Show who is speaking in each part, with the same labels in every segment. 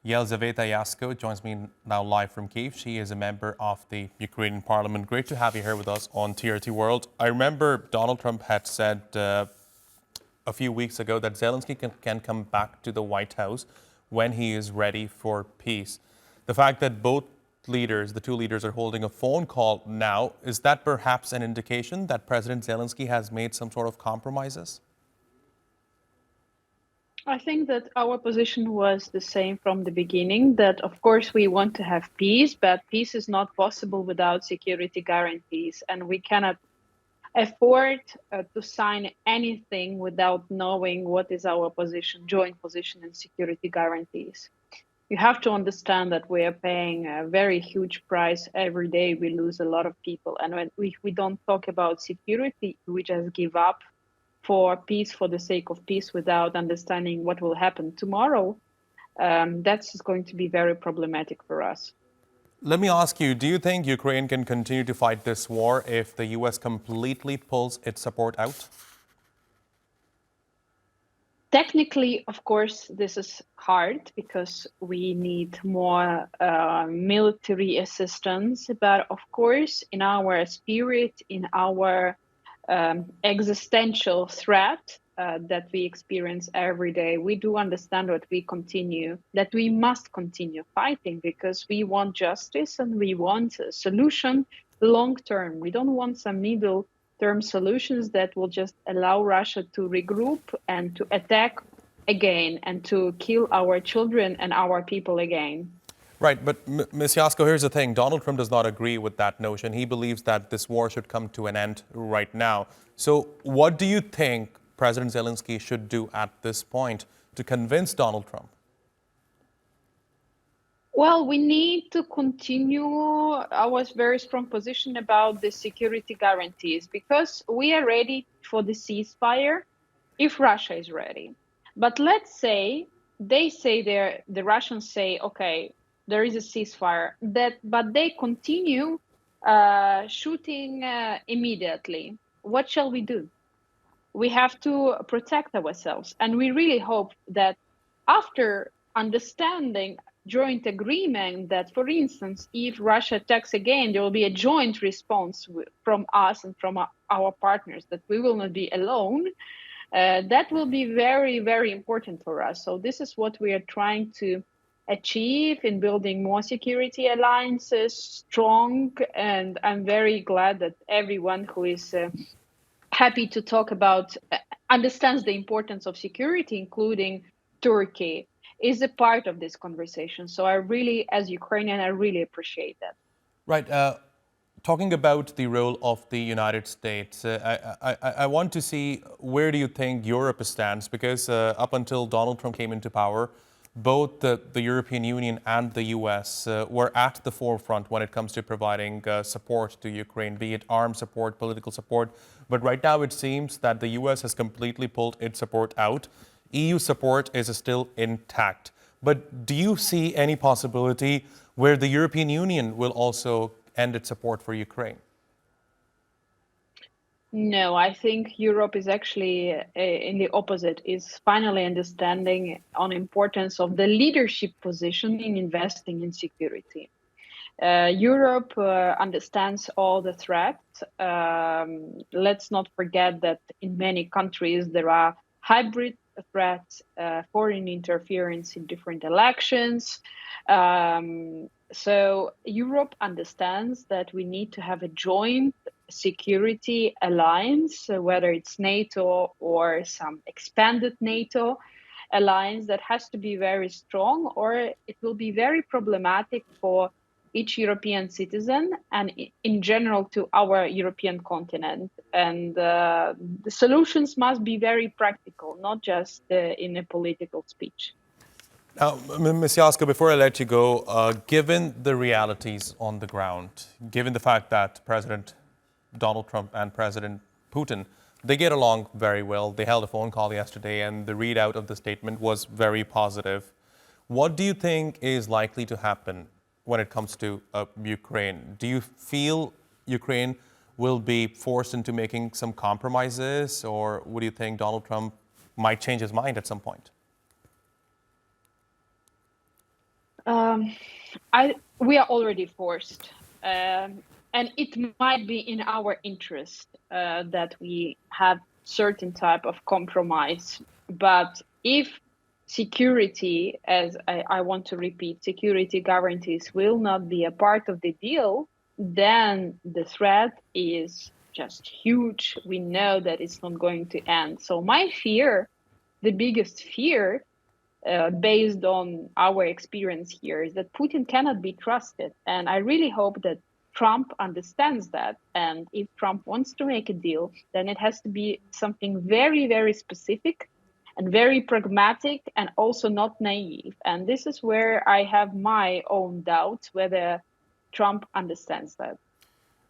Speaker 1: Yelyzaveta Yasko joins me now live from Kyiv. She is a member of the Ukrainian Parliament. Great to have you here with us on TRT World. I remember Donald Trump had said a few weeks ago that Zelenskyy can come back to the White House when he is ready for peace. The fact that both leaders, the two leaders, are holding a phone call now, is that perhaps an indication that President Zelenskyy has made some sort of compromises?
Speaker 2: I think that our position was the same from the beginning, that of course we want to have peace, but peace is not possible without security guarantees. And we cannot afford to sign anything without knowing what is our position, joint position and security guarantees. You have to understand that we are paying a very huge price every day. We lose a lot of people. And when we don't talk about security, we just give up for peace, for the sake of peace, without understanding what will happen tomorrow. That's going to be very problematic for us.
Speaker 1: Let me ask you, do you think Ukraine can continue to fight this war if the U.S. completely pulls its support out?
Speaker 2: Technically, of course, this is hard because we need more military assistance. But of course, in our spirit, in our existential threat that we experience every day, we do understand that we must continue fighting because we want justice and we want a solution long term. We don't want some middle-term solutions that will just allow Russia to regroup and to attack again and to kill our children and our people again.
Speaker 1: Right, but Ms. Yasko, here's the thing. Donald Trump does not agree with that notion. He believes that this war should come to an end right now. So what do you think President Zelenskyy should do at this point to convince Donald Trump?
Speaker 2: Well, we need to continue our very strong position about the security guarantees because we are ready for the ceasefire if Russia is ready. But let's say the Russians say, okay, there is a ceasefire, but they continue shooting immediately. What shall we do? We have to protect ourselves. And we really hope that after understanding joint agreement that, for instance, if Russia attacks again, there will be a joint response from us and from our partners, that we will not be alone. That will be very, very important for us. So this is what we are trying to achieve in building more security alliances, strong, and I'm very glad that everyone who is happy to talk about, understands the importance of security, including Turkey, is a part of this conversation. So I really, as Ukrainian, I really appreciate that.
Speaker 1: Right. Talking about the role of the United States, I want to see where do you think Europe stands? Because up until Donald Trump came into power, both the European Union and the U.S. Were at the forefront when it comes to providing support to Ukraine, be it armed support, political support. But right now it seems that the U.S. has completely pulled its support out. EU support is still intact. But do you see any possibility where the European Union will also end its support for Ukraine?
Speaker 2: No, I think Europe is actually in the opposite, is finally understanding on importance of the leadership position in investing in security. Europe understands all the threats. Let's not forget that in many countries there are hybrid threats, foreign interference in different elections. So Europe understands that we need to have a joint security alliance, whether it's NATO or some expanded NATO alliance, that has to be very strong, or it will be very problematic for each European citizen and in general to our European continent. And the solutions must be very practical, not just in a political speech.
Speaker 1: Now, Ms. Yasko, before I let you go, given the realities on the ground, given the fact that President Donald Trump and President Putin, they get along very well. They held a phone call yesterday and the readout of the statement was very positive. What do you think is likely to happen when it comes to Ukraine? Do you feel Ukraine will be forced into making some compromises, or would you think Donald Trump might change his mind at some point?
Speaker 2: We are already forced, and it might be in our interest that we have certain type of compromise. But if security, as I want to repeat, security guarantees will not be a part of the deal, then the threat is just huge. We know that it's not going to end. So my fear, the biggest fear, based on our experience here, is that Putin cannot be trusted. And I really hope that Trump understands that. And if Trump wants to make a deal, then it has to be something very, very specific and very pragmatic and also not naive. And this is where I have my own doubts whether Trump understands that.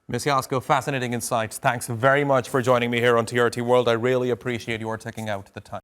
Speaker 1: Ms. Yasko, fascinating insights. Thanks very much for joining me here on TRT World. I really appreciate your taking out the time.